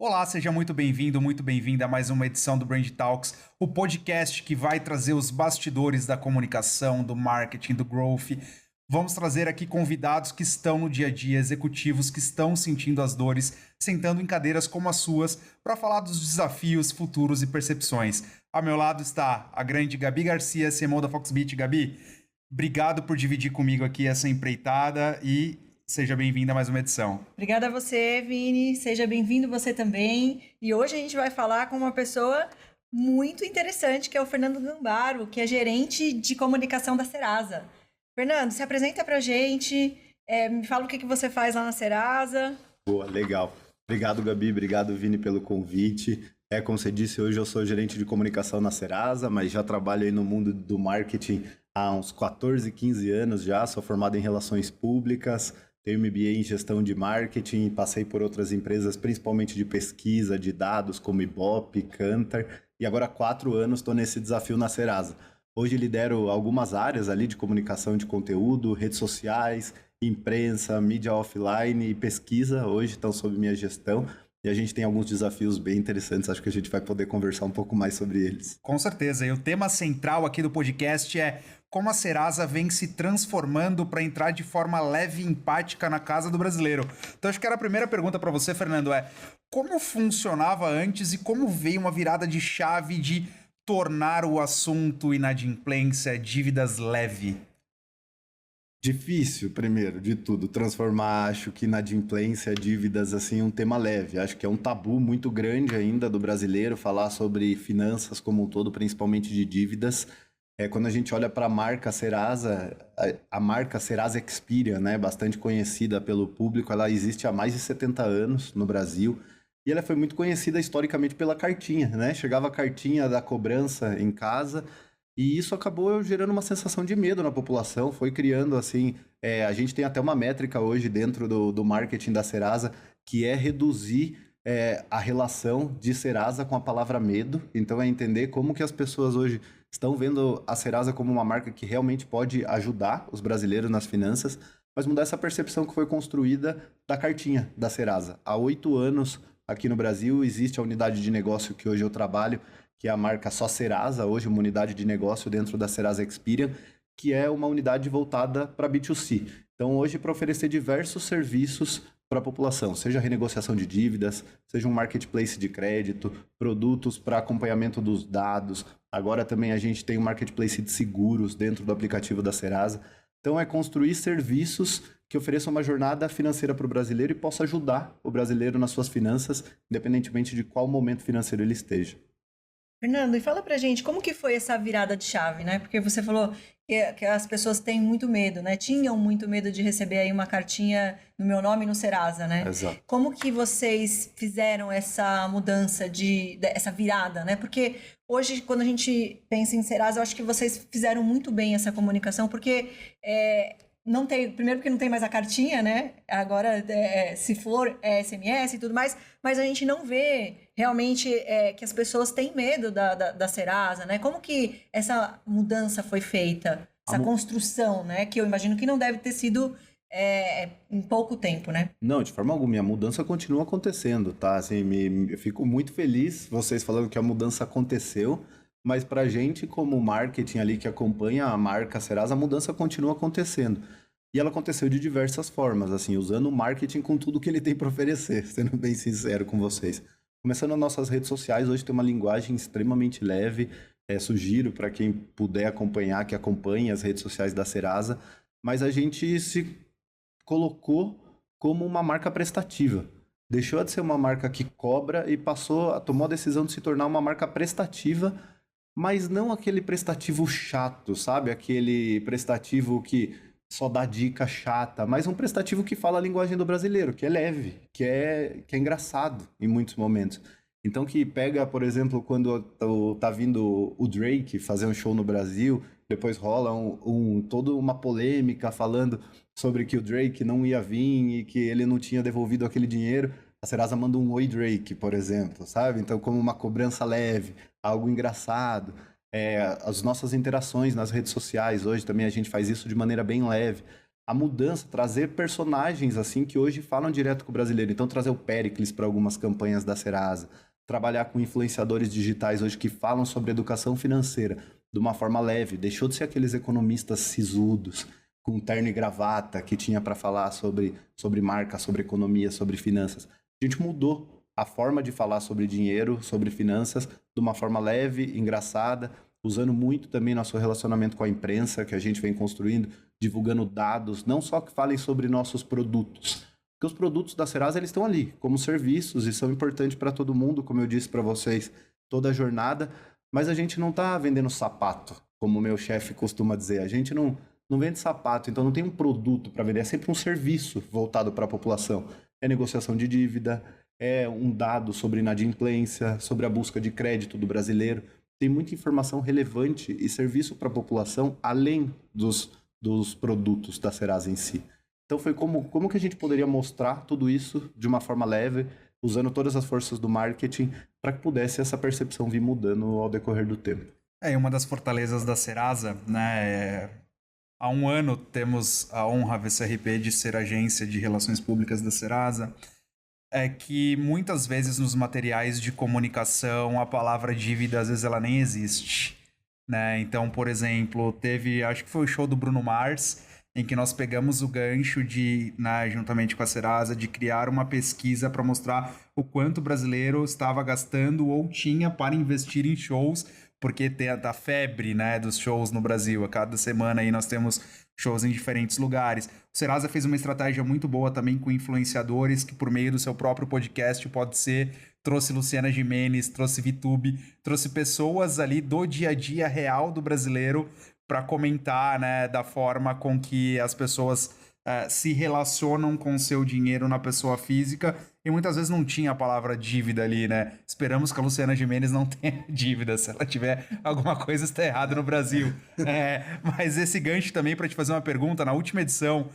Olá, seja muito bem-vindo, muito bem-vinda a mais uma edição do Brand Talks, o podcast que vai trazer os bastidores da comunicação, do marketing, do growth. Vamos trazer aqui convidados que estão no dia a dia, executivos que estão sentindo as dores, sentando em cadeiras como as suas, para falar dos desafios, futuros e percepções. Ao meu lado está a grande Gabi Garcia, CMO da Foxbit. Gabi, obrigado por dividir comigo aqui essa empreitada e seja bem-vinda a mais uma edição. Obrigada a você, Vini. Seja bem-vindo você também. E hoje a gente vai falar com uma pessoa muito interessante, que é o Fernando Gambaro, que é gerente de comunicação da Serasa. Fernando, se apresenta pra gente, me fala o que você faz lá na Serasa. Boa, legal. Obrigado, Gabi. Obrigado, Vini, pelo convite. Como você disse, hoje eu sou gerente de comunicação na Serasa, mas já trabalho aí no mundo do marketing há uns 14, 15 anos já. Sou formado em relações públicas, tenho MBA em gestão de marketing, passei por outras empresas, principalmente de pesquisa, de dados, como Ibope, Kantar, e agora há 4 anos estou nesse desafio na Serasa. Hoje lidero algumas áreas ali de comunicação de conteúdo, redes sociais, imprensa, mídia offline e pesquisa, hoje estão sob minha gestão. E a gente tem alguns desafios bem interessantes, acho que a gente vai poder conversar um pouco mais sobre eles. Com certeza, e o tema central aqui do podcast é como a Serasa vem se transformando para entrar de forma leve e empática na casa do brasileiro. Então acho que era a primeira pergunta para você, Fernando, como funcionava antes e como veio uma virada de chave de tornar o assunto inadimplência, dívidas leve? Difícil, primeiro de tudo, transformar, acho que inadimplência, dívidas, assim, um tema leve. Acho que é um tabu muito grande ainda do brasileiro falar sobre finanças como um todo, principalmente de dívidas. Quando a gente olha para a marca Serasa, a marca Serasa Experian, né, bastante conhecida pelo público, ela existe há mais de 70 anos no Brasil e ela foi muito conhecida historicamente pela cartinha, né? Chegava a cartinha da cobrança em casa. E isso acabou gerando uma sensação de medo na população, foi criando assim, a gente tem até uma métrica hoje dentro do marketing da Serasa, que é reduzir a relação de Serasa com a palavra medo. Então é entender como que as pessoas hoje estão vendo a Serasa como uma marca que realmente pode ajudar os brasileiros nas finanças, mas mudar essa percepção que foi construída da cartinha da Serasa. Há 8 anos aqui no Brasil existe a unidade de negócio que hoje eu trabalho, que é a marca só Serasa, hoje uma unidade de negócio dentro da Serasa Experian, que é uma unidade voltada para B2C. Então, hoje, para oferecer diversos serviços para a população, seja renegociação de dívidas, seja um marketplace de crédito, produtos para acompanhamento dos dados. Agora também a gente tem um marketplace de seguros dentro do aplicativo da Serasa. Então, é construir serviços que ofereçam uma jornada financeira para o brasileiro e possa ajudar o brasileiro nas suas finanças, independentemente de qual momento financeiro ele esteja. Fernando, e fala pra gente como que foi essa virada de chave, né? Porque você falou que as pessoas têm muito medo, né? Tinham muito medo de receber aí uma cartinha no meu nome no Serasa, né? Exato. Como que vocês fizeram essa mudança, essa virada, né? Porque hoje, quando a gente pensa em Serasa, eu acho que vocês fizeram muito bem essa comunicação, porque não tem, primeiro porque não tem mais a cartinha, né? Agora, se for, é SMS e tudo mais, mas a gente não vê realmente que as pessoas têm medo da Serasa, né? Como que essa mudança foi feita? Essa construção, né? Que eu imagino que não deve ter sido em pouco tempo, né? Não, de forma alguma. A mudança continua acontecendo, tá? Assim, eu fico muito feliz vocês falando que a mudança aconteceu, mas pra gente, como marketing ali que acompanha a marca Serasa, a mudança continua acontecendo. E ela aconteceu de diversas formas, assim, usando o marketing com tudo que ele tem para oferecer, sendo bem sincero com vocês. Começando nas nossas redes sociais, hoje tem uma linguagem extremamente leve, sugiro para quem puder acompanhar, que acompanhe as redes sociais da Serasa, mas a gente se colocou como uma marca prestativa. Deixou de ser uma marca que cobra e tomou a decisão de se tornar uma marca prestativa, mas não aquele prestativo chato, sabe? Aquele prestativo que só dá dica chata, mas um prestativo que fala a linguagem do brasileiro, que é leve, que é engraçado em muitos momentos. Então que pega, por exemplo, quando tá vindo o Drake fazer um show no Brasil, depois rola toda uma polêmica falando sobre que o Drake não ia vir e que ele não tinha devolvido aquele dinheiro, a Serasa manda um Oi Drake, por exemplo, sabe? Então como uma cobrança leve, algo engraçado. As nossas interações nas redes sociais, hoje também a gente faz isso de maneira bem leve. a mudança, trazer personagens assim que hoje falam direto com o brasileiro. Então, trazer o Péricles para algumas campanhas da Serasa, trabalhar com influenciadores digitais hoje que falam sobre educação financeira de uma forma leve, deixou de ser aqueles economistas sisudos, com terno e gravata, que tinha para falar sobre marca, sobre economia, sobre finanças. A gente mudou a forma de falar sobre dinheiro, sobre finanças, de uma forma leve, engraçada, usando muito também nosso relacionamento com a imprensa, que a gente vem construindo, divulgando dados, não só que falem sobre nossos produtos, porque os produtos da Serasa eles estão ali como serviços e são importantes para todo mundo, como eu disse para vocês, toda a jornada, mas a gente não está vendendo sapato, como o meu chefe costuma dizer, a gente não vende sapato, então não tem um produto para vender, é sempre um serviço voltado para a população, é negociação de dívida, é um dado sobre inadimplência, sobre a busca de crédito do brasileiro, tem muita informação relevante e serviço para a população além dos produtos da Serasa em si. Então foi como que a gente poderia mostrar tudo isso de uma forma leve, usando todas as forças do marketing, para que pudesse essa percepção vir mudando ao decorrer do tempo. E uma das fortalezas da Serasa, né, há um ano temos a honra VCRP de ser agência de relações públicas da Serasa, é que muitas vezes nos materiais de comunicação a palavra dívida às vezes ela nem existe, né? Então, por exemplo, acho que foi o show do Bruno Mars, em que nós pegamos o gancho de, né, juntamente com a Serasa, de criar uma pesquisa para mostrar o quanto o brasileiro estava gastando ou tinha para investir em shows, porque tem a febre, né, dos shows no Brasil. A cada semana aí nós temos shows em diferentes lugares. O Serasa fez uma estratégia muito boa também com influenciadores, que por meio do seu próprio podcast trouxe Luciana Gimenez, trouxe Vitube, trouxe pessoas ali do dia a dia real do brasileiro para comentar, né, da forma com que as pessoas se relacionam com o seu dinheiro na pessoa física, e muitas vezes não tinha a palavra dívida ali, né? Esperamos que a Luciana Gimenez não tenha dívida. Se ela tiver, alguma coisa está errada no Brasil. Mas esse gancho também para te fazer uma pergunta, na última edição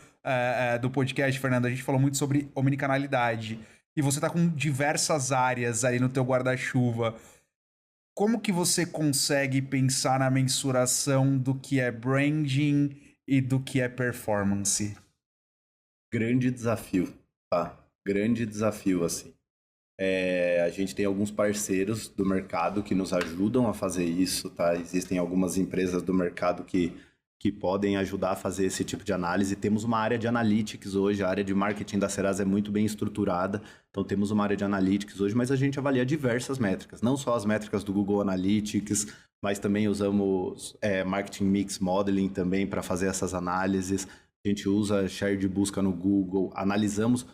do podcast, Fernando, a gente falou muito sobre omnicanalidade, e você está com diversas áreas aí no teu guarda-chuva. Como que você consegue pensar na mensuração do que é branding e do que é performance? Grande desafio, tá? Grande desafio, assim. A gente tem alguns parceiros do mercado que nos ajudam a fazer isso, tá? Existem algumas empresas do mercado que podem ajudar a fazer esse tipo de análise. Temos uma área de analytics hoje, a área de marketing da Serasa é muito bem estruturada, então temos uma área de analytics hoje, mas a gente avalia diversas métricas, não só as métricas do Google Analytics, mas também usamos Marketing Mix Modeling também para fazer essas análises. A gente usa share de busca no Google, analisamos.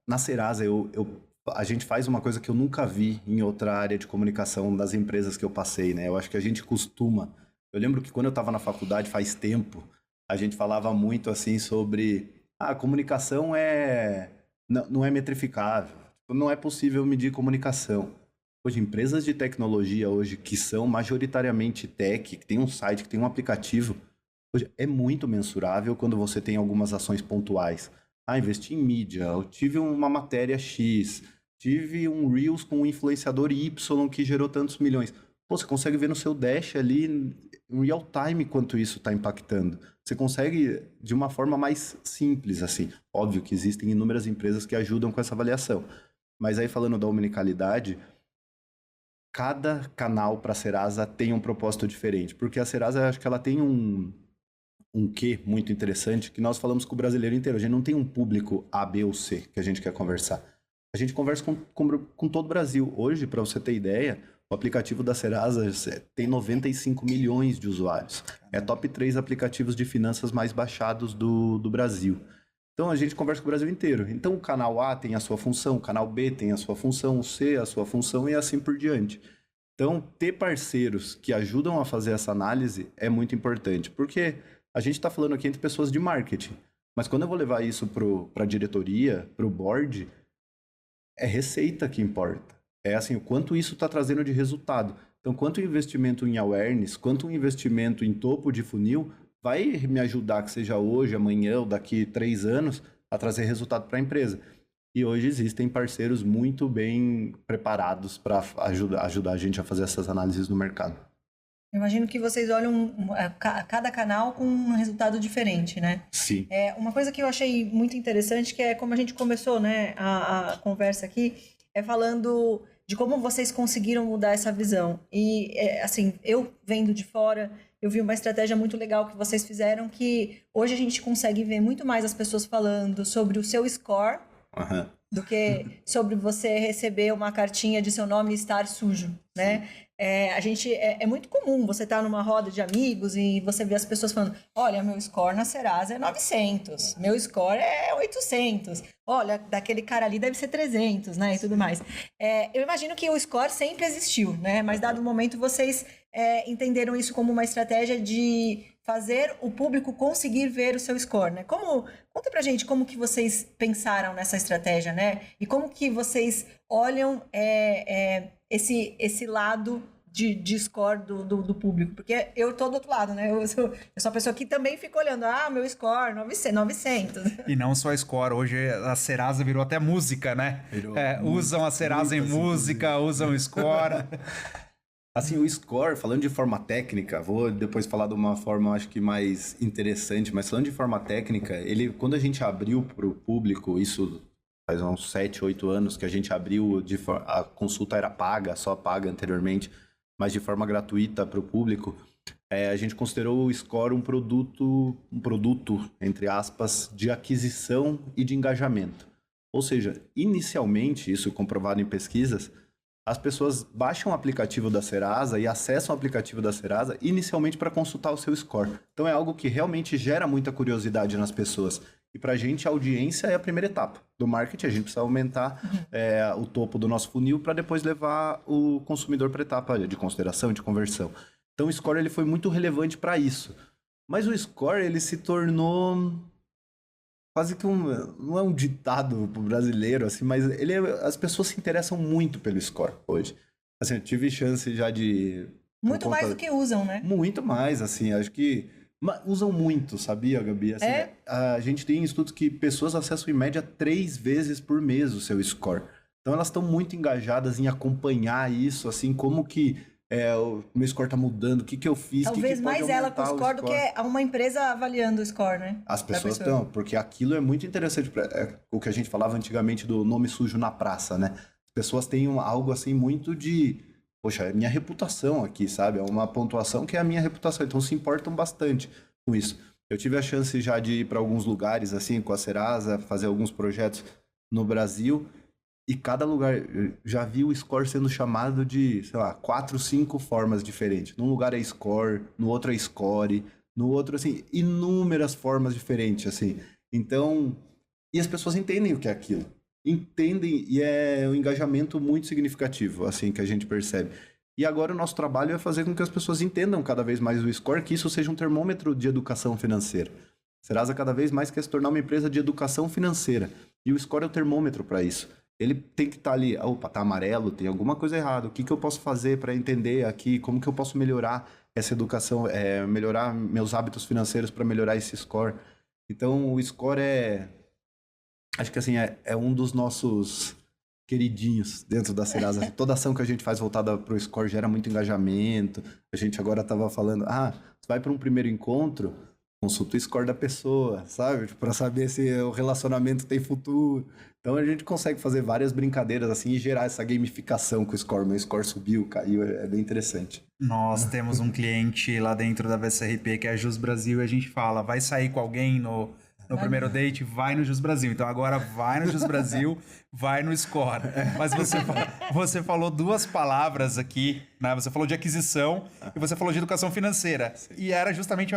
Na Serasa, a gente faz uma coisa que eu nunca vi em outra área de comunicação das empresas que eu passei, né? Eu acho que a gente costuma... Eu lembro que quando eu estava na faculdade, faz tempo, a gente falava muito assim sobre... a comunicação não é metrificável, não é possível medir comunicação. Hoje, empresas de tecnologia hoje que são majoritariamente tech, que tem um site, que tem um aplicativo... Hoje é muito mensurável quando você tem algumas ações pontuais. Investi em mídia, eu tive uma matéria X, tive um Reels com um influenciador Y que gerou tantos milhões. Você consegue ver no seu dash ali, em real time, quanto isso está impactando. Você consegue de uma forma mais simples, assim. Óbvio que existem inúmeras empresas que ajudam com essa avaliação. Mas aí, falando da omnicanalidade, cada canal para a Serasa tem um propósito diferente. Porque a Serasa, acho que ela tem um quê muito interessante, que nós falamos com o brasileiro inteiro. A gente não tem um público A, B ou C que a gente quer conversar. A gente conversa com todo o Brasil. Hoje, para você ter ideia, o aplicativo da Serasa tem 95 milhões de usuários. É top 3 aplicativos de finanças mais baixados do Brasil. Então, a gente conversa com o Brasil inteiro. Então, o canal A tem a sua função, o canal B tem a sua função, o C a sua função e assim por diante. Então, ter parceiros que ajudam a fazer essa análise é muito importante, porque a gente está falando aqui entre pessoas de marketing, mas quando eu vou levar isso para a diretoria, para o board, é receita que importa. É assim, o quanto isso está trazendo de resultado. Então, quanto investimento em awareness, quanto um investimento em topo de funil vai me ajudar, que seja hoje, amanhã ou daqui 3 anos, a trazer resultado para a empresa. E hoje existem parceiros muito bem preparados para ajudar a gente a fazer essas análises no mercado. Eu imagino que vocês olham cada canal com um resultado diferente, né? Sim. Uma coisa que eu achei muito interessante, que é como a gente começou, né, a conversa aqui, é falando de como vocês conseguiram mudar essa visão. E, assim, eu vendo de fora, eu vi uma estratégia muito legal que vocês fizeram, que hoje a gente consegue ver muito mais as pessoas falando sobre o seu score, do que sobre você receber uma cartinha de seu nome estar sujo, né? É muito comum você estar numa roda de amigos e você vê as pessoas falando, olha, meu score na Serasa é 900, meu score é 800, olha, daquele cara ali deve ser 300, né, e tudo mais. Eu imagino que o score sempre existiu, né, mas dado o momento vocês entenderam isso como uma estratégia de fazer o público conseguir ver o seu score, né? Conta pra gente como que vocês pensaram nessa estratégia, né? E como que vocês olham esse lado de score do público, porque eu tô do outro lado, né? Eu sou uma pessoa que também fica olhando, meu score, 900. E não só score, hoje a Serasa virou até música, né? Usam a Serasa em música, usam o score. Assim, o score, falando de forma técnica, vou depois falar de uma forma, acho que mais interessante, mas falando de forma técnica, quando a gente abriu para o público, isso faz uns 7, 8 anos que a gente abriu, a consulta era paga, só paga anteriormente, mas de forma gratuita para o público, a gente considerou o score um produto, entre aspas, de aquisição e de engajamento. Ou seja, inicialmente, isso comprovado em pesquisas, as pessoas baixam o aplicativo da Serasa e acessam o aplicativo da Serasa inicialmente para consultar o seu score. Então é algo que realmente gera muita curiosidade nas pessoas. E para a gente, a audiência é a primeira etapa do marketing. A gente precisa aumentar o topo do nosso funil para depois levar o consumidor para a etapa de consideração, de conversão. Então o score ele foi muito relevante para isso. Mas o score ele se tornou quase que não é um ditado pro brasileiro, assim, mas as pessoas se interessam muito pelo score hoje. Assim, eu tive chance já de... Muito mais do que usam, né? Muito mais, assim, acho que usam muito, sabia, Gabi? Assim, a gente tem estudos que pessoas acessam em média 3 vezes por mês o seu score. Então elas estão muito engajadas em acompanhar isso, assim, como que o meu score tá mudando, o que eu fiz, talvez que mais ela com o score do que uma empresa avaliando o score, né? As pessoas estão, porque aquilo é muito interessante, o que a gente falava antigamente do nome sujo na praça, né? As pessoas têm algo assim muito de, poxa, é minha reputação aqui, sabe? É uma pontuação que é a minha reputação, então se importam bastante com isso. Eu tive a chance já de ir para alguns lugares, assim, com a Serasa, fazer alguns projetos no Brasil, e cada lugar, eu já vi o score sendo chamado de, sei lá, 4, 5 formas diferentes. Num lugar é score, no outro é score, no outro, assim, inúmeras formas diferentes, assim. Então, e as pessoas entendem o que é aquilo. Entendem, e é um engajamento muito significativo, assim, que a gente percebe. E agora o nosso trabalho é fazer com que as pessoas entendam cada vez mais o score, que isso seja um termômetro de educação financeira. A Serasa cada vez mais quer se tornar uma empresa de educação financeira. E o score é o termômetro para isso. Ele tem que estar ali, opa, tá amarelo, tem alguma coisa errada, o que eu posso fazer para entender aqui, como que eu posso melhorar essa educação, melhorar meus hábitos financeiros para melhorar esse score. Então, o score acho que assim, é um dos nossos queridinhos dentro da Serasa. Toda ação que a gente faz voltada para o score gera muito engajamento. A gente agora estava falando, você vai para um primeiro encontro, consulta o score da pessoa, sabe? Para saber se o relacionamento tem futuro. Então a gente consegue fazer várias brincadeiras assim e gerar essa gamificação com o score. Meu score subiu, caiu, é bem interessante. Nós temos um cliente lá dentro da VSRP que é a Jus Brasil e a gente fala, vai sair com alguém no primeiro date, vai no Jus Brasil. Então agora vai no Jus Brasil, vai no score. Mas você falou 2 palavras aqui, né? Você falou de aquisição e você falou de educação financeira. Sim. E era justamente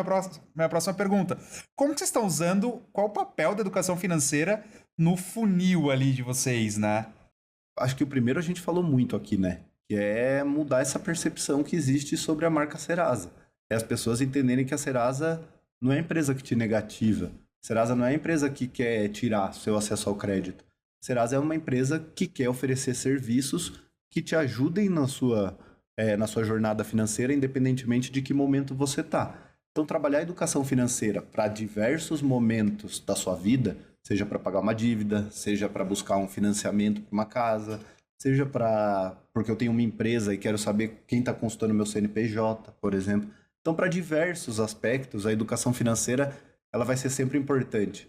minha próxima pergunta. Como que vocês estão usando, qual o papel da educação financeira no funil ali de vocês, né? Acho que o primeiro a gente falou muito aqui, né? Que é mudar essa percepção que existe sobre a marca Serasa. É as pessoas entenderem que a Serasa não é a empresa que te negativa. Serasa não é a empresa que quer tirar seu acesso ao crédito. Serasa é uma empresa que quer oferecer serviços que te ajudem na sua jornada financeira, independentemente de que momento você está. Então, trabalhar a educação financeira para diversos momentos da sua vida, seja para pagar uma dívida, seja para buscar um financiamento para uma casa, seja porque eu tenho uma empresa e quero saber quem está consultando meu CNPJ, por exemplo. Então, para diversos aspectos, a educação financeira ela vai ser sempre importante.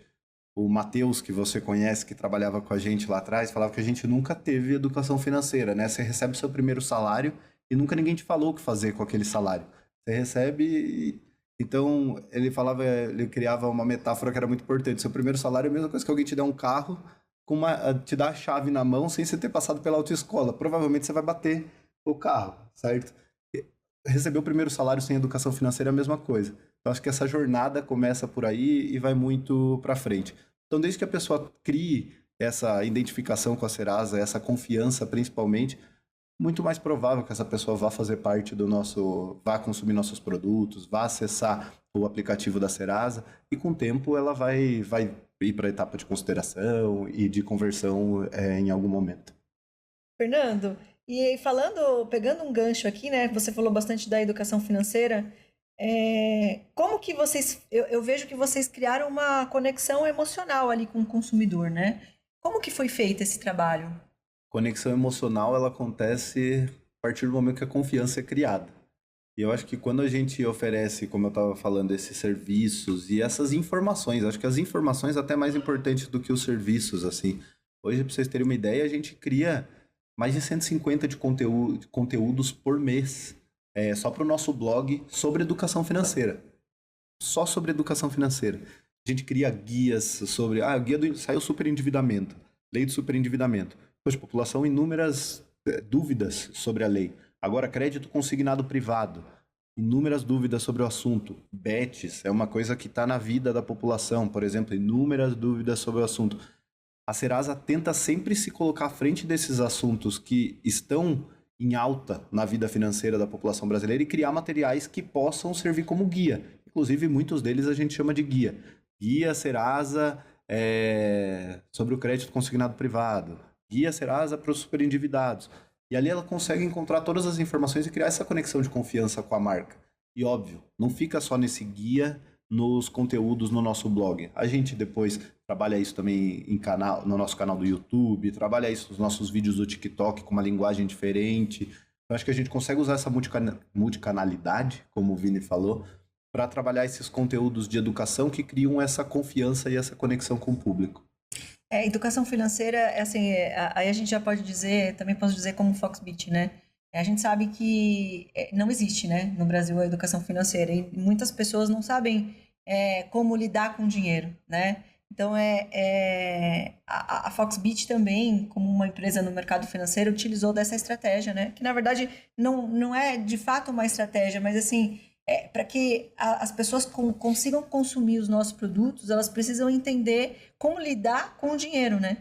O Matheus, que você conhece, que trabalhava com a gente lá atrás, falava que a gente nunca teve educação financeira, né? Você recebe seu primeiro salário e nunca ninguém te falou o que fazer com aquele salário. Você recebe Então, ele criava uma metáfora que era muito importante. Seu primeiro salário é a mesma coisa que alguém te der um carro, te dar a chave na mão sem você ter passado pela autoescola. Provavelmente você vai bater o carro, certo? Receber o primeiro salário sem educação financeira é a mesma coisa. Eu acho que essa jornada começa por aí e vai muito para frente. Então, desde que a pessoa crie essa identificação com a Serasa, essa confiança principalmente, muito mais provável que essa pessoa vá fazer parte vá consumir nossos produtos, vá acessar o aplicativo da Serasa e com o tempo ela vai ir para a etapa de consideração e de conversão em algum momento. Fernando, e pegando um gancho aqui, né? Você falou bastante da educação financeira. Como que eu vejo que vocês criaram uma conexão emocional ali com o consumidor, né? Como que foi feito esse trabalho? Conexão emocional, ela acontece a partir do momento que a confiança é criada. E eu acho que quando a gente oferece, como eu estava falando, esses serviços e essas informações, acho que as informações até mais importantes do que os serviços, assim. Hoje, para vocês terem uma ideia, a gente cria mais de 150 de conteúdos por mês, só para o nosso blog sobre educação financeira. Só sobre educação financeira. A gente cria guias sobre... saiu superendividamento, lei do superendividamento. Poxa, população, inúmeras dúvidas sobre a lei. Agora, crédito consignado privado. Inúmeras dúvidas sobre o assunto. Bets é uma coisa que está na vida da população. Por exemplo, inúmeras dúvidas sobre o assunto. A Serasa tenta sempre se colocar à frente desses assuntos que estão em alta na vida financeira da população brasileira e criar materiais que possam servir como guia. Inclusive, muitos deles a gente chama de guia. Guia Serasa sobre o crédito consignado privado. Guia Serasa para os superendividados. E ali ela consegue encontrar todas as informações e criar essa conexão de confiança com a marca. E óbvio, não fica só nesse guia, nos conteúdos no nosso blog. A gente depois trabalha isso também no nosso canal do YouTube, trabalha isso nos nossos vídeos do TikTok com uma linguagem diferente. Eu acho que a gente consegue usar essa multicanalidade, como o Vini falou, para trabalhar esses conteúdos de educação que criam essa confiança e essa conexão com o público. Educação financeira, aí a gente já pode dizer, também posso dizer como Foxbit, né? A gente sabe que não existe, né, no Brasil a educação financeira e muitas pessoas não sabem como lidar com o dinheiro, né? Então, a Foxbit também, como uma empresa no mercado financeiro, utilizou dessa estratégia, né? Que, na verdade, não é de fato uma estratégia, mas, assim, para que as pessoas consigam consumir os nossos produtos, elas precisam entender como lidar com o dinheiro, né?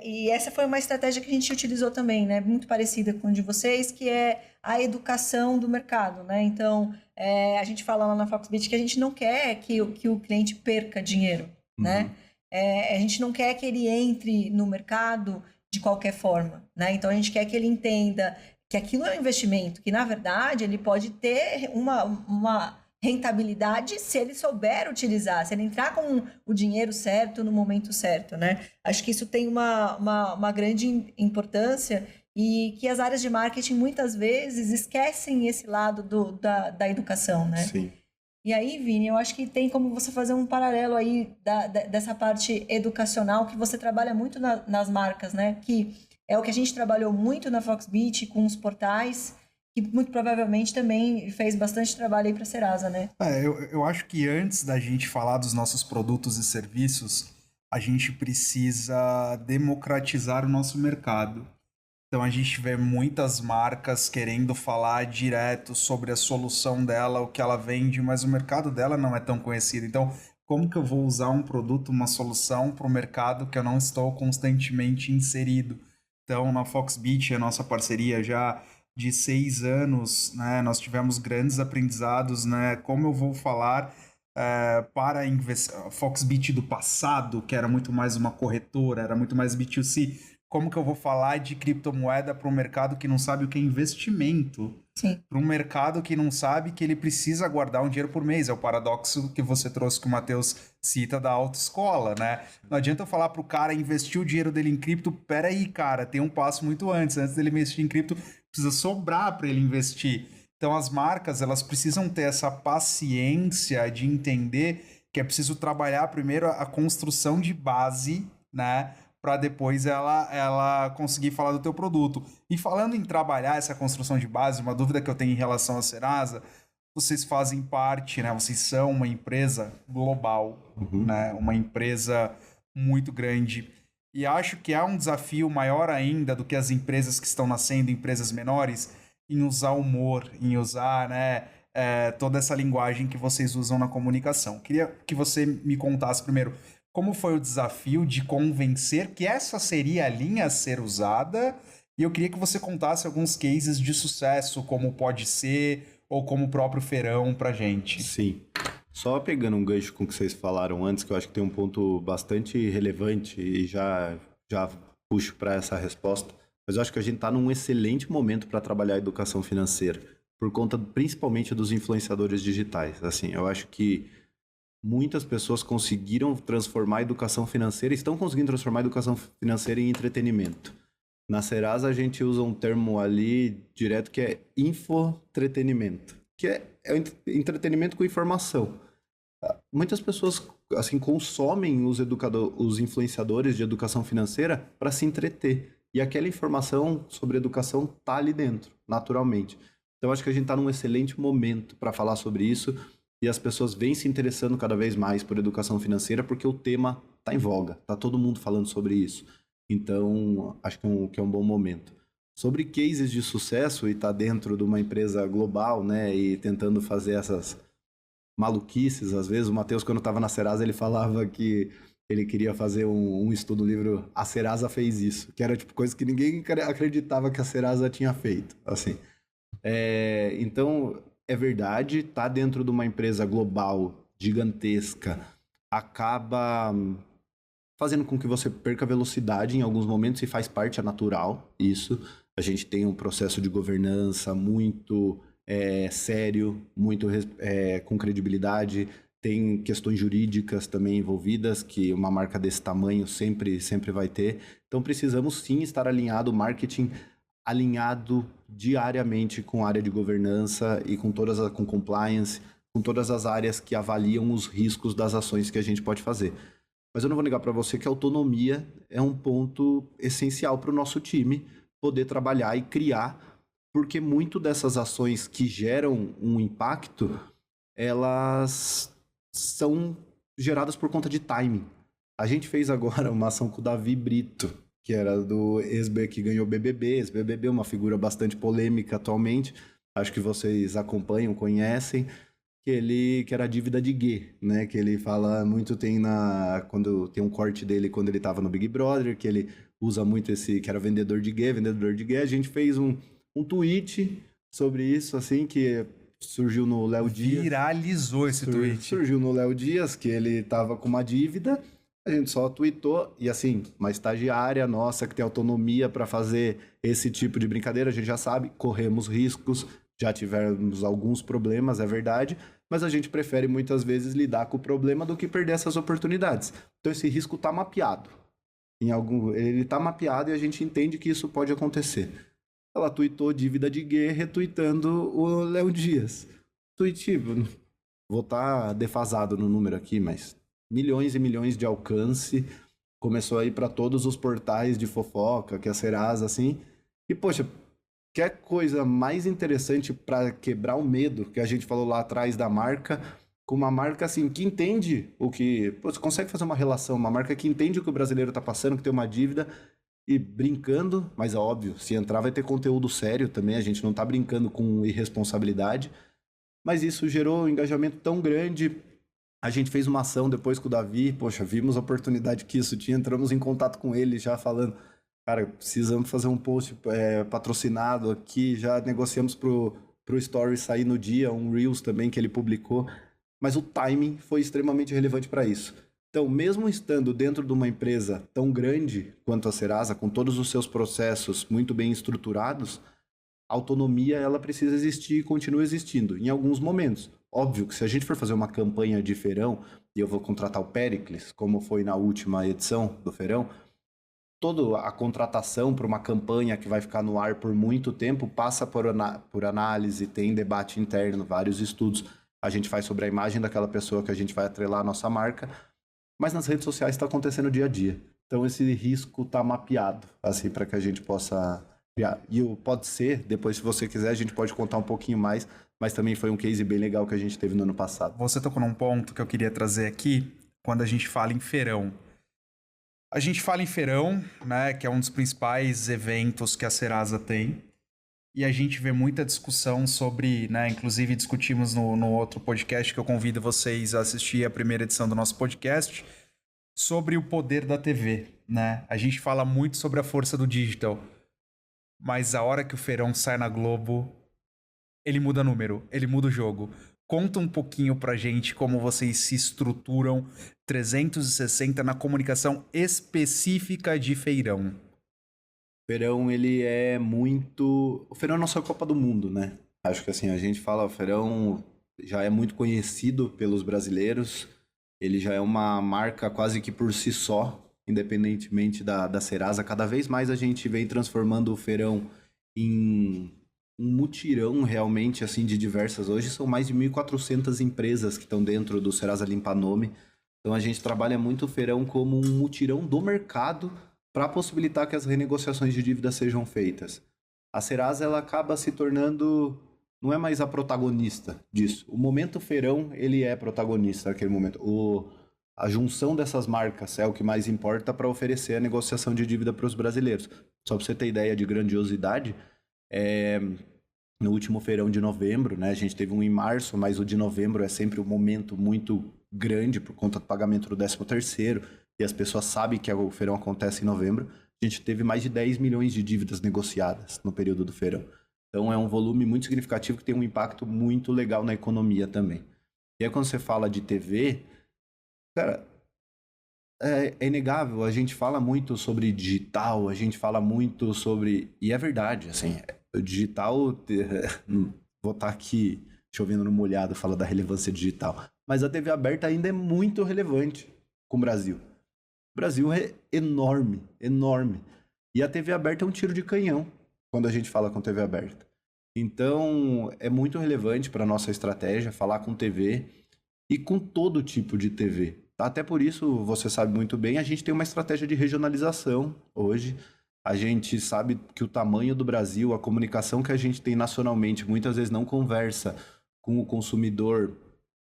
E essa foi uma estratégia que a gente utilizou também, né? Muito parecida com a de vocês, que é a educação do mercado, né? Então, a gente fala lá na Foxbit que a gente não quer que o cliente perca dinheiro, né? A gente não quer que ele entre no mercado de qualquer forma, né? Então, a gente quer que ele entenda que aquilo é um investimento, que, na verdade, ele pode ter uma rentabilidade se ele souber utilizar, se ele entrar com o dinheiro certo no momento certo, né? Acho que isso tem uma grande importância e que as áreas de marketing muitas vezes esquecem esse lado da educação, né? Sim. E aí, Vini, eu acho que tem como você fazer um paralelo aí dessa parte educacional que você trabalha muito nas marcas, né? Que é o que a gente trabalhou muito na Foxbit com os portais, que muito provavelmente também fez bastante trabalho aí para a Serasa, né? Eu acho que antes da gente falar dos nossos produtos e serviços, a gente precisa democratizar o nosso mercado. Então a gente vê muitas marcas querendo falar direto sobre a solução dela, o que ela vende, mas o mercado dela não é tão conhecido. Então, como que eu vou usar um produto, uma solução para o mercado que eu não estou constantemente inserido? Então, na Foxbit, a nossa parceria já de 6 anos, né, nós tivemos grandes aprendizados, né, como eu vou falar para a Foxbit do passado, que era muito mais uma corretora, era muito mais B2C, como que eu vou falar de criptomoeda para um mercado que não sabe o que é investimento? Sim. Para um mercado que não sabe que ele precisa guardar um dinheiro por mês. É o paradoxo que você trouxe, que o Matheus cita da autoescola, né? Não adianta eu falar para o cara investir o dinheiro dele em cripto. Pera aí, cara, tem um passo muito antes. Antes dele investir em cripto, precisa sobrar para ele investir. Então as marcas, elas precisam ter essa paciência de entender que é preciso trabalhar primeiro a construção de base, né? Para depois ela conseguir falar do teu produto. E falando em trabalhar essa construção de base, uma dúvida que eu tenho em relação à Serasa, vocês fazem parte, né? Vocês são uma empresa global, né? Uma empresa muito grande. E acho que há um desafio maior ainda do que as empresas que estão nascendo, empresas menores, em usar humor, em usar, né, toda essa linguagem que vocês usam na comunicação. Queria que você me contasse primeiro como foi o desafio de convencer que essa seria a linha a ser usada, e eu queria que você contasse alguns cases de sucesso, como pode ser, ou como o próprio Feirão pra gente. Sim. Só pegando um gancho com o que vocês falaram antes, que eu acho que tem um ponto bastante relevante e já puxo para essa resposta, mas eu acho que a gente está num excelente momento para trabalhar a educação financeira, por conta principalmente dos influenciadores digitais. Assim, eu acho que muitas pessoas conseguiram transformar a educação financeira, estão conseguindo transformar a educação financeira em entretenimento. Na Serasa a gente usa um termo ali direto que é infotretenimento, que é entretenimento com informação. Muitas pessoas assim consomem os influenciadores de educação financeira para se entreter. E aquela informação sobre educação está ali dentro, naturalmente. Então acho que a gente está num excelente momento para falar sobre isso. E as pessoas vêm se interessando cada vez mais por educação financeira porque o tema está em voga, está todo mundo falando sobre isso. Então, acho que é um bom momento. Sobre cases de sucesso e estar dentro de uma empresa global, né, e tentando fazer essas maluquices, às vezes, o Matheus, quando estava na Serasa, ele falava que ele queria fazer um estudo, um livro, a Serasa fez isso, que era tipo coisa que ninguém acreditava que a Serasa tinha feito, assim. Então, é verdade, tá dentro de uma empresa global, gigantesca, acaba fazendo com que você perca velocidade em alguns momentos e faz parte, é natural isso. A gente tem um processo de governança muito sério, muito com credibilidade, tem questões jurídicas também envolvidas, que uma marca desse tamanho sempre vai ter. Então precisamos sim estar alinhado, o marketing alinhado diariamente com a área de governança e com com compliance, com todas as áreas que avaliam os riscos das ações que a gente pode fazer. Mas eu não vou negar para você que a autonomia é um ponto essencial para o nosso time poder trabalhar e criar, porque muito dessas ações que geram um impacto, elas são geradas por conta de timing. A gente fez agora uma ação com o Davi Brito, que era do ex-BBB, que ganhou BBB. Ex-BBB é uma figura bastante polêmica atualmente, acho que vocês acompanham, conhecem, que era a dívida de Guê, né? Que ele fala muito, quando tem um corte dele quando ele estava no Big Brother, que ele usa muito que era vendedor de Guê. A gente fez um tweet sobre isso, assim, que surgiu no Léo Dias. Viralizou esse tweet. Surgiu no Léo Dias, que ele estava com uma dívida, a gente só tweetou, e assim, uma estagiária nossa que tem autonomia para fazer esse tipo de brincadeira, a gente já sabe, corremos riscos, já tivemos alguns problemas, é verdade, mas a gente prefere muitas vezes lidar com o problema do que perder essas oportunidades. Então esse risco está mapeado. Ele está mapeado e a gente entende que isso pode acontecer. Ela tweetou dívida de Guê, retweetando o Léo Dias. Tweet, vou estar defasado no número aqui, mas milhões e milhões de alcance, começou a ir para todos os portais de fofoca, que é a Serasa, assim, e poxa, quer coisa mais interessante para quebrar o medo que a gente falou lá atrás da marca, com uma marca assim, que entende o que, você consegue fazer uma relação, uma marca que entende o que o brasileiro está passando, que tem uma dívida, e brincando, mas é óbvio, se entrar vai ter conteúdo sério também, a gente não está brincando com irresponsabilidade, mas isso gerou um engajamento tão grande. A gente fez uma ação depois com o Davi, poxa, vimos a oportunidade que isso tinha, entramos em contato com ele já falando, cara, precisamos fazer um post patrocinado aqui, já negociamos pro Story sair no dia, um Reels também que ele publicou, mas o timing foi extremamente relevante para isso. Então, mesmo estando dentro de uma empresa tão grande quanto a Serasa, com todos os seus processos muito bem estruturados, a autonomia ela precisa existir e continua existindo em alguns momentos. Óbvio que se a gente for fazer uma campanha de feirão, e eu vou contratar o Péricles, como foi na última edição do feirão, toda a contratação para uma campanha que vai ficar no ar por muito tempo passa por análise, tem debate interno, vários estudos. A gente faz sobre a imagem daquela pessoa que a gente vai atrelar a nossa marca, mas nas redes sociais está acontecendo dia a dia. Então esse risco está mapeado, assim, para que a gente possa criar. E pode ser, depois se você quiser, a gente pode contar um pouquinho mais, mas também foi um case bem legal que a gente teve no ano passado. Você tocou num ponto que eu queria trazer aqui, quando a gente fala em feirão. A gente fala em feirão, né, que é um dos principais eventos que a Serasa tem, e a gente vê muita discussão sobre, né, inclusive discutimos no outro podcast que eu convido vocês a assistir a primeira edição do nosso podcast, sobre o poder da TV, né? A gente fala muito sobre a força do digital, mas a hora que o feirão sai na Globo, ele muda número, ele muda o jogo. Conta um pouquinho pra gente como vocês se estruturam 360 na comunicação específica de feirão. O feirão, ele é muito... O feirão é a nossa Copa do Mundo, né? Acho que assim, a gente fala, o feirão já é muito conhecido pelos brasileiros, ele já é uma marca quase que por si só, independentemente da Serasa. Cada vez mais a gente vem transformando o feirão em um mutirão realmente assim de diversas. Hoje são mais de 1.400 empresas que estão dentro do Serasa Limpa Nome. Então a gente trabalha muito o feirão como um mutirão do mercado para possibilitar que as renegociações de dívida sejam feitas. A Serasa ela acaba se tornando, não é mais a protagonista disso. O momento feirão, ele é protagonista naquele momento. A junção dessas marcas é o que mais importa para oferecer a negociação de dívida para os brasileiros. Só para você ter ideia de grandiosidade, no último feirão de novembro, né, a gente teve um em março, mas o de novembro é sempre um momento muito grande por conta do pagamento do 13º, e as pessoas sabem que o feirão acontece em novembro. A gente teve mais de 10 milhões de dívidas negociadas no período do feirão. Então é um volume muito significativo que tem um impacto muito legal na economia também. E aí quando você fala de TV, cara, é inegável, a gente fala muito sobre digital, a gente fala muito sobre... E é verdade, assim, o digital... Vou estar aqui chovendo no molhado, fala da relevância digital. Mas a TV aberta ainda é muito relevante com o Brasil. O Brasil é enorme, enorme. E a TV aberta é um tiro de canhão quando a gente fala com TV aberta. Então, é muito relevante para a nossa estratégia falar com TV e com todo tipo de TV. Até por isso, você sabe muito bem, a gente tem uma estratégia de regionalização hoje. A gente sabe que o tamanho do Brasil, a comunicação que a gente tem nacionalmente, muitas vezes não conversa com o consumidor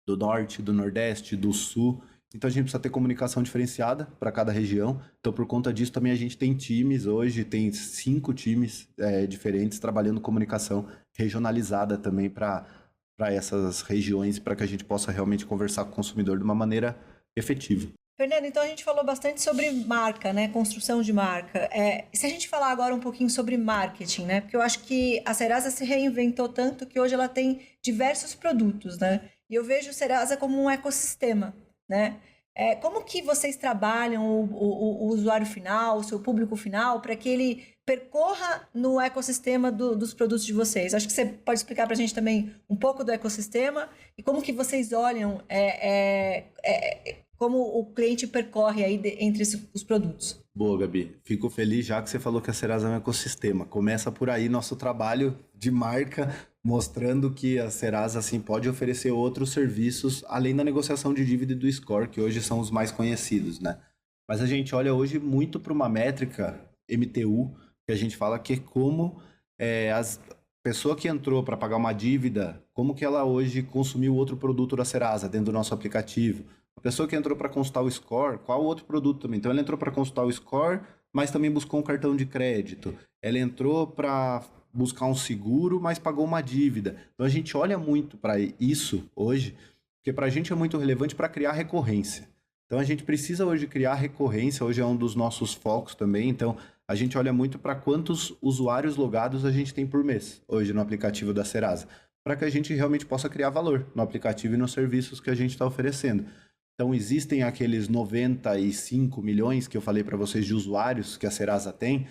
do norte, do nordeste, do sul. Então a gente precisa ter comunicação diferenciada para cada região. Então por conta disso também a gente tem times hoje, tem 5 times diferentes trabalhando comunicação regionalizada também para essas regiões, para que a gente possa realmente conversar com o consumidor de uma maneira efetiva. Fernando, então a gente falou bastante sobre marca, né? Construção de marca. Se a gente falar agora um pouquinho sobre marketing, né? Porque eu acho que a Serasa se reinventou tanto que hoje ela tem diversos produtos, né? E eu vejo a Serasa como um ecossistema, né? Como que vocês trabalham o usuário final, o seu público final, para que ele percorra no ecossistema dos produtos de vocês? Acho que você pode explicar para a gente também um pouco do ecossistema e como que vocês olham como o cliente percorre aí entre os produtos. Boa, Gabi. Fico feliz já que você falou que a Serasa é um ecossistema. Começa por aí nosso trabalho de marca, mostrando que a Serasa assim, pode oferecer outros serviços, além da negociação de dívida e do score, que hoje são os mais conhecidos, né? Mas a gente olha hoje muito para uma métrica MTU, que a gente fala que é como a pessoa que entrou para pagar uma dívida, como que ela hoje consumiu outro produto da Serasa dentro do nosso aplicativo. A pessoa que entrou para consultar o score, qual outro produto também? Então, ela entrou para consultar o score, mas também buscou um cartão de crédito. Ela entrou para buscar um seguro, mas pagou uma dívida. Então, a gente olha muito para isso hoje, porque para a gente é muito relevante para criar recorrência. Então, a gente precisa hoje criar recorrência, hoje é um dos nossos focos também. Então, a gente olha muito para quantos usuários logados a gente tem por mês, hoje no aplicativo da Serasa, para que a gente realmente possa criar valor no aplicativo e nos serviços que a gente está oferecendo. Então, existem aqueles 95 milhões que eu falei para vocês de usuários que a Serasa tem,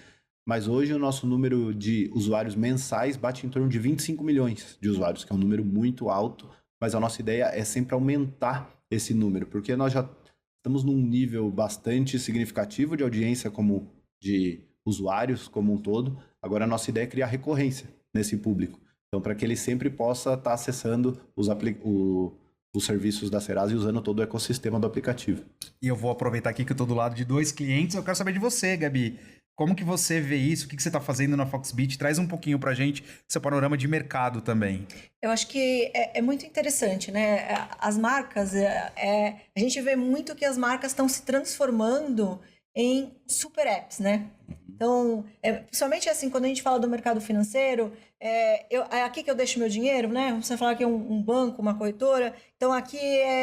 mas hoje o nosso número de usuários mensais bate em torno de 25 milhões de usuários, que é um número muito alto, mas a nossa ideia é sempre aumentar esse número, porque nós já estamos num nível bastante significativo de audiência como de usuários como um todo. Agora a nossa ideia é criar recorrência nesse público. Então, para que ele sempre possa estar acessando os serviços da Serasa e usando todo o ecossistema do aplicativo. E eu vou aproveitar aqui que eu estou do lado de 2 clientes. Eu quero saber de você, Gabi. Como que você vê isso? O que você está fazendo na Foxbit? Traz um pouquinho para a gente seu panorama de mercado também. Eu acho que é muito interessante, né? As marcas, a gente vê muito que as marcas estão se transformando em super apps, né? Então, principalmente assim, quando a gente fala do mercado financeiro, é aqui que eu deixo meu dinheiro, né? Você fala que é um banco, uma corretora, então aqui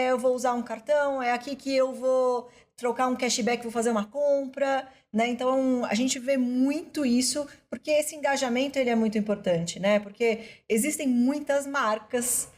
eu vou usar um cartão, é aqui que eu vou trocar um cashback, vou fazer uma compra, né? Então, a gente vê muito isso, porque esse engajamento ele é muito importante, né? Porque existem muitas marcas,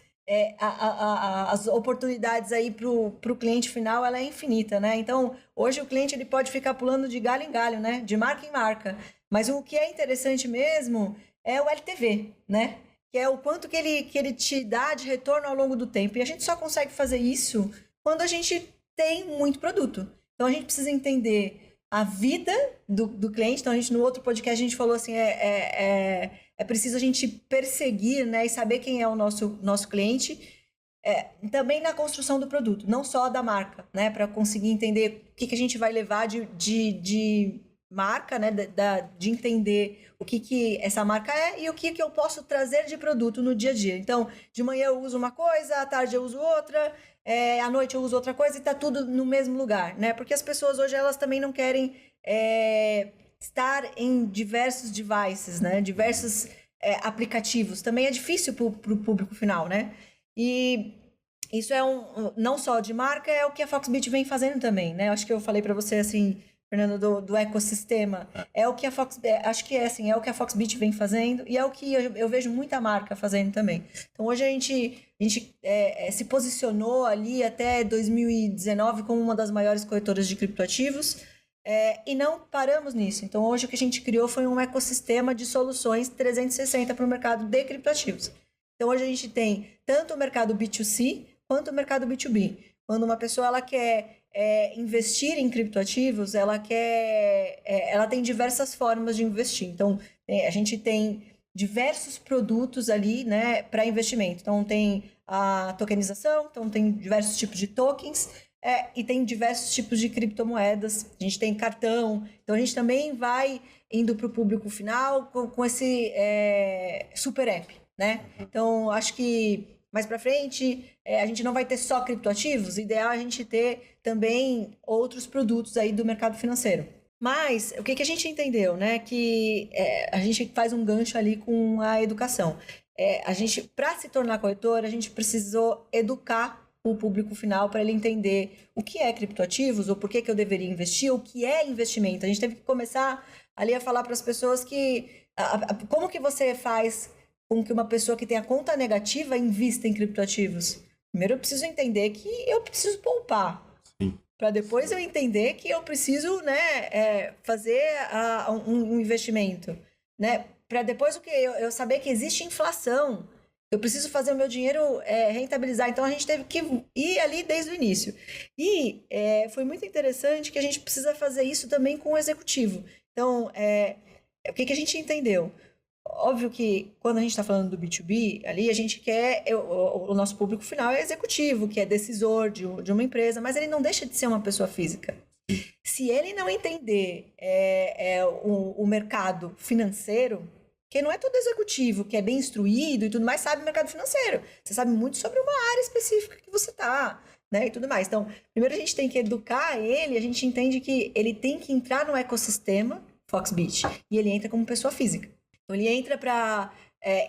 as oportunidades aí para o cliente final, ela é infinita, né? Então, hoje o cliente ele pode ficar pulando de galho em galho, né? De marca em marca. Mas o que é interessante mesmo é o LTV, né? Que é o quanto que ele te dá de retorno ao longo do tempo. E a gente só consegue fazer isso quando a gente tem muito produto. Então, a gente precisa entender a vida do cliente. Então, no outro podcast, a gente falou assim, é preciso a gente perseguir, né, e saber quem é o nosso cliente, também na construção do produto, não só da marca, né, para conseguir entender o que a gente vai levar de marca, né, de entender o que essa marca é e o que eu posso trazer de produto no dia a dia. Então, de manhã eu uso uma coisa, à tarde eu uso outra, à noite eu uso outra coisa e está tudo no mesmo lugar, né? Porque as pessoas hoje elas também não querem estar em diversos devices, né? Diversos aplicativos. Também é difícil para o público final, né? E isso não só de marca, é o que a Foxbit vem fazendo também, né? Acho que eu falei para você assim, Fernando, do ecossistema. É o que acho que é o que a Foxbit vem fazendo e é o que eu vejo muita marca fazendo também. Então hoje a gente se posicionou ali até 2019 como uma das maiores corretoras de criptoativos. E não paramos nisso. Então, hoje o que a gente criou foi um ecossistema de soluções 360 para o mercado de criptoativos. Então, hoje a gente tem tanto o mercado B2C quanto o mercado B2B. Quando uma pessoa ela quer investir em criptoativos, ela tem diversas formas de investir. Então, a gente tem diversos produtos ali, né, para investimento. Então, tem a tokenização, então tem diversos tipos de tokens, e tem diversos tipos de criptomoedas. A gente tem cartão. Então, a gente também vai indo para o público final com esse super app, né? Então, acho que mais para frente, a gente não vai ter só criptoativos. O ideal é a gente ter também outros produtos aí do mercado financeiro. Mas, o que a gente entendeu, né? Que a gente faz um gancho ali com a educação. A gente, para se tornar corretora, a gente precisou educar o público final para ele entender o que é criptoativos, ou por que eu deveria investir, o que é investimento. A gente teve que começar ali a falar para as pessoas como que você faz com que uma pessoa que tem a conta negativa invista em criptoativos. Primeiro eu preciso entender que eu preciso poupar, para depois eu entender que eu preciso, né, fazer um investimento, né, para depois eu saber que existe inflação. Eu preciso fazer o meu dinheiro rentabilizar. Então, a gente teve que ir ali desde o início. E foi muito interessante que a gente precisa fazer isso também com o executivo. Então, o que a gente entendeu? Óbvio que quando a gente está falando do B2B, ali a gente quer... O nosso público final é executivo, que é decisor de uma empresa, mas ele não deixa de ser uma pessoa física. Se ele não entender o mercado financeiro... Porque não é todo executivo que é bem instruído e tudo mais sabe mercado financeiro. Você sabe muito sobre uma área específica que você está, né, e tudo mais. Então, primeiro a gente tem que educar ele, a gente entende que ele tem que entrar no ecossistema Foxbit e ele entra como pessoa física. Então, ele entra para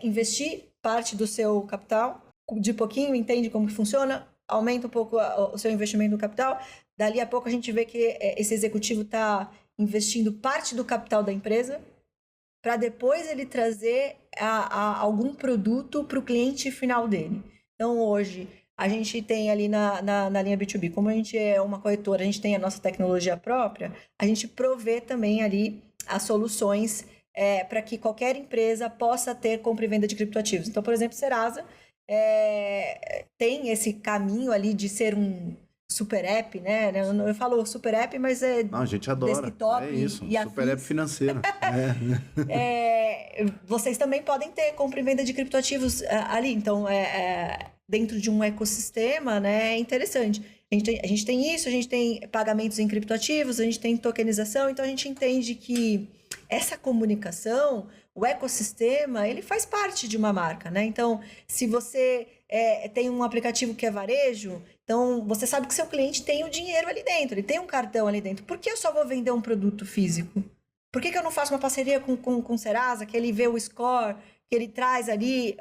investir parte do seu capital, de pouquinho, entende como que funciona, aumenta um pouco o seu investimento no capital. Dali a pouco a gente vê que esse executivo está investindo parte do capital da empresa, para depois ele trazer algum produto para o cliente final dele. Então, hoje, a gente tem ali na linha B2B, como a gente é uma corretora, a gente tem a nossa tecnologia própria, a gente provê também ali as soluções para que qualquer empresa possa ter compra e venda de criptoativos. Então, por exemplo, Serasa tem esse caminho ali de ser um super app, né? Eu falo super app, mas Não, a gente adora. Desktop É isso, e super app financeiro. Vocês também podem ter compra e venda de criptoativos ali. Então, dentro de um ecossistema, né? É interessante. A gente tem isso, a gente tem pagamentos em criptoativos, a gente tem tokenização, então a gente entende que essa comunicação, o ecossistema, ele faz parte de uma marca, né? Então, se você tem um aplicativo que é varejo, então você sabe que seu cliente tem o dinheiro ali dentro, ele tem um cartão ali dentro. Por que eu só vou vender um produto físico? Por que eu não faço uma parceria com o Serasa, que ele vê o score, que ele traz ali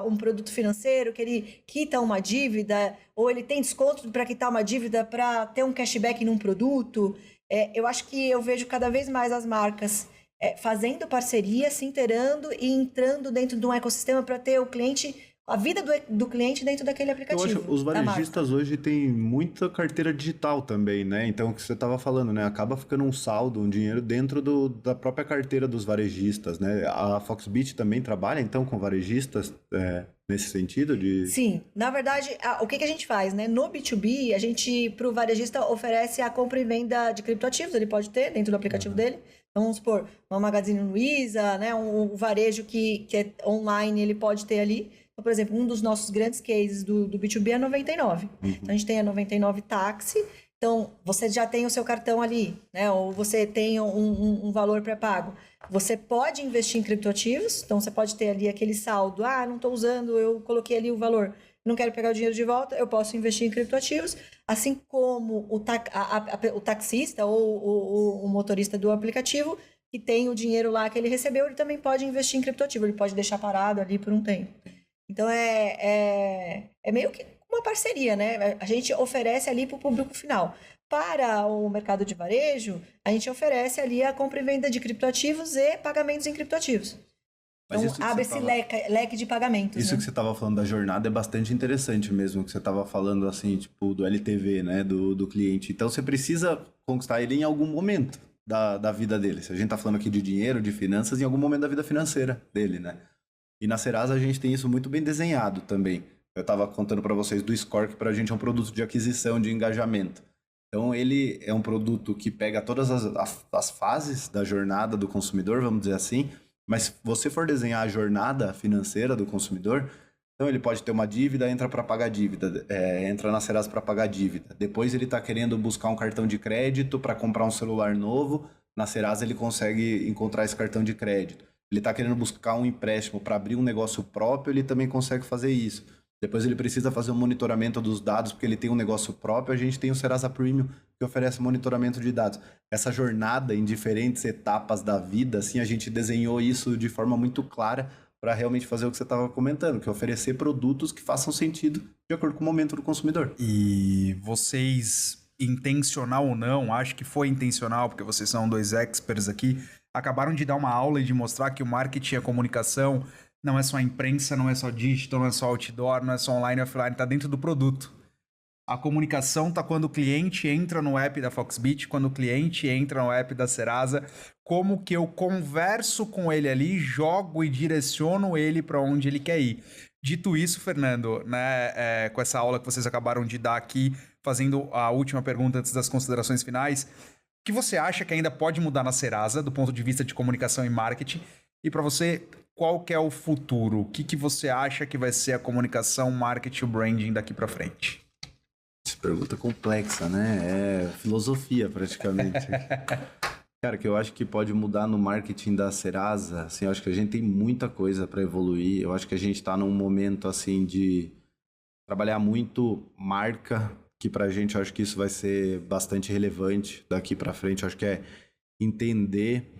um produto financeiro, que ele quita uma dívida, ou ele tem desconto para quitar uma dívida para ter um cashback num produto? Eu acho que eu vejo cada vez mais as marcas fazendo parceria, se inteirando e entrando dentro de um ecossistema para ter o cliente, a vida do cliente dentro daquele aplicativo. Eu acho que os varejistas hoje têm muita carteira digital também, né? Então, o que você estava falando, né? Acaba ficando um saldo, um dinheiro dentro da própria carteira dos varejistas, né? A Foxbit também trabalha, então, com varejistas nesse sentido de... Sim, na verdade, o que a gente faz, né? No B2B, a gente, para o varejista, oferece a compra e venda de criptoativos, ele pode ter dentro do aplicativo dele. Então, vamos supor, uma Magazine Luiza, né? Um varejo que é online, ele pode ter ali. Então, por exemplo, um dos nossos grandes cases do B2B é a 99. Então, a gente tem a 99 Táxi. Então, você já tem o seu cartão ali, né? Ou você tem um valor pré-pago. Você pode investir em criptoativos. Então, você pode ter ali aquele saldo. Ah, não estou usando, eu coloquei ali o valor. Não quero pegar o dinheiro de volta, eu posso investir em criptoativos. Assim como o taxista ou o motorista do aplicativo, que tem o dinheiro lá que ele recebeu, ele também pode investir em criptoativo. Ele pode deixar parado ali por um tempo. Então, é meio que uma parceria, né? A gente oferece ali para o público final. Para o mercado de varejo, a gente oferece ali a compra e venda de criptoativos e pagamentos em criptoativos. Então, abre esse leque de pagamentos. Isso, né? Que você estava falando da jornada é bastante interessante mesmo, que você estava falando assim, tipo, do LTV, né? Do cliente. Então, você precisa conquistar ele em algum momento da vida dele. Se a gente está falando aqui de dinheiro, de finanças, em algum momento da vida financeira dele, né? E na Serasa a gente tem isso muito bem desenhado também. Eu estava contando para vocês do Score, que para a gente é um produto de aquisição, de engajamento. Então, ele é um produto que pega todas as fases da jornada do consumidor, vamos dizer assim, mas se você for desenhar a jornada financeira do consumidor, então ele pode ter uma dívida, entra para pagar dívida, entra na Serasa para pagar dívida. Depois ele está querendo buscar um cartão de crédito para comprar um celular novo, na Serasa ele consegue encontrar esse cartão de crédito. Ele está querendo buscar um empréstimo para abrir um negócio próprio, ele também consegue fazer isso. Depois ele precisa fazer um monitoramento dos dados, porque ele tem um negócio próprio, a gente tem o Serasa Premium, que oferece monitoramento de dados. Essa jornada em diferentes etapas da vida, assim, a gente desenhou isso de forma muito clara para realmente fazer o que você estava comentando, que é oferecer produtos que façam sentido de acordo com o momento do consumidor. E vocês, intencional ou não, acho que foi intencional, porque vocês são dois experts aqui, acabaram de dar uma aula e de mostrar que o marketing e a comunicação não é só a imprensa, não é só digital, não é só outdoor, não é só online e offline, está dentro do produto. A comunicação está quando o cliente entra no app da Foxbit, quando o cliente entra no app da Serasa, como que eu converso com ele ali, jogo e direciono ele para onde ele quer ir. Dito isso, Fernando, né, com essa aula que vocês acabaram de dar aqui, fazendo a última pergunta antes das considerações finais, o que você acha que ainda pode mudar na Serasa, do ponto de vista de comunicação e marketing? E para você, qual que é o futuro? O que você acha que vai ser a comunicação, marketing e o branding daqui para frente? Pergunta complexa, né? É filosofia, praticamente. Cara, que eu acho que pode mudar no marketing da Serasa, assim, eu acho que a gente tem muita coisa para evoluir. Eu acho que a gente está num momento, assim, de trabalhar muito marca, que pra gente eu acho que isso vai ser bastante relevante daqui para frente. Eu acho que é entender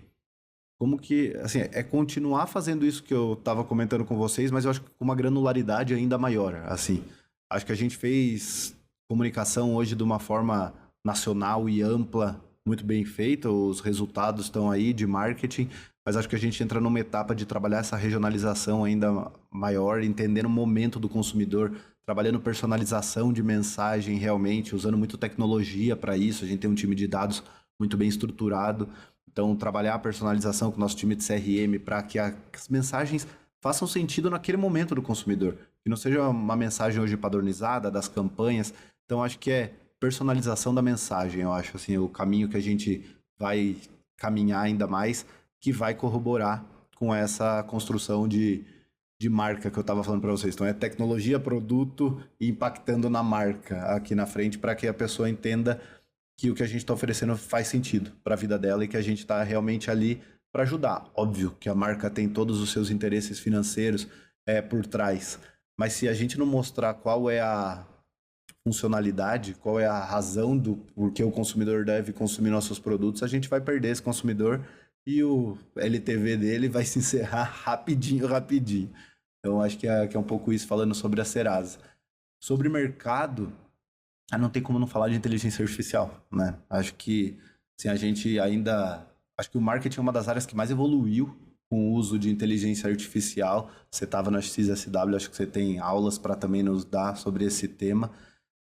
como que, assim, é continuar fazendo isso que eu estava comentando com vocês, mas eu acho que com uma granularidade ainda maior, assim. Acho que a gente fez comunicação hoje de uma forma nacional e ampla, muito bem feita, os resultados estão aí de marketing, mas acho que a gente entra numa etapa de trabalhar essa regionalização ainda maior, entendendo o momento do consumidor, trabalhando personalização de mensagem realmente, usando muito tecnologia para isso, a gente tem um time de dados muito bem estruturado. Então, trabalhar a personalização com o nosso time de CRM para que as mensagens façam sentido naquele momento do consumidor. Que não seja uma mensagem hoje padronizada das campanhas. Então, acho que é personalização da mensagem, eu acho, assim, o caminho que a gente vai caminhar ainda mais, que vai corroborar com essa construção de marca que eu estava falando para vocês. Então, é tecnologia, produto e impactando na marca aqui na frente para que a pessoa entenda que o que a gente está oferecendo faz sentido para a vida dela e que a gente está realmente ali para ajudar. Óbvio que a marca tem todos os seus interesses financeiros por trás, mas se a gente não mostrar qual é a funcionalidade, qual é a razão do porquê o consumidor deve consumir nossos produtos, a gente vai perder esse consumidor e o LTV dele vai se encerrar rapidinho. Então, acho que é um pouco isso falando sobre a Serasa. Sobre mercado, não tem como não falar de inteligência artificial, né? Acho que assim, acho que o marketing é uma das áreas que mais evoluiu com o uso de inteligência artificial. Você estava na XSW, acho que você tem aulas para também nos dar sobre esse tema.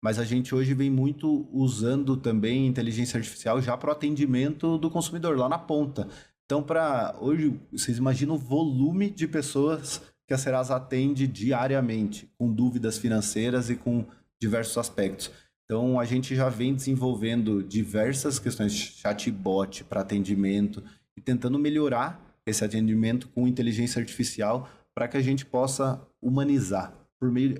Mas a gente hoje vem muito usando também inteligência artificial já para o atendimento do consumidor, lá na ponta. Então, hoje, vocês imaginam o volume de pessoas que a Serasa atende diariamente, com dúvidas financeiras e com diversos aspectos. Então, a gente já vem desenvolvendo diversas questões de chatbot para atendimento e tentando melhorar esse atendimento com inteligência artificial para que a gente possa humanizar. Por meio,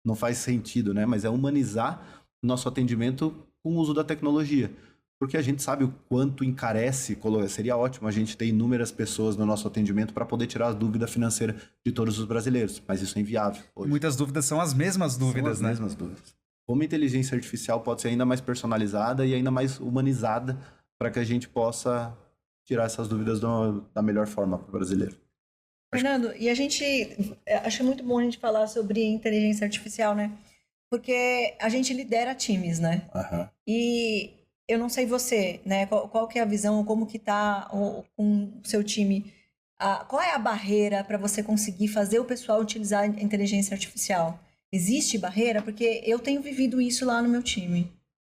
não faz sentido, né? Mas é humanizar o nosso atendimento com o uso da tecnologia. Porque a gente sabe o quanto encarece, seria ótimo a gente ter inúmeras pessoas no nosso atendimento para poder tirar a dúvida financeira de todos os brasileiros, mas isso é inviável hoje. Muitas dúvidas são as mesmas dúvidas, né? As mesmas dúvidas. Como a inteligência artificial pode ser ainda mais personalizada e ainda mais humanizada para que a gente possa tirar essas dúvidas da melhor forma para o brasileiro. Fernando, e a gente acho muito bom a gente falar sobre inteligência artificial, né? Porque a gente lidera times, né? Uhum. E eu não sei você, né? Qual que é a visão, como que tá com o seu time? Qual é a barreira para você conseguir fazer o pessoal utilizar a inteligência artificial? Existe barreira? Porque eu tenho vivido isso lá no meu time.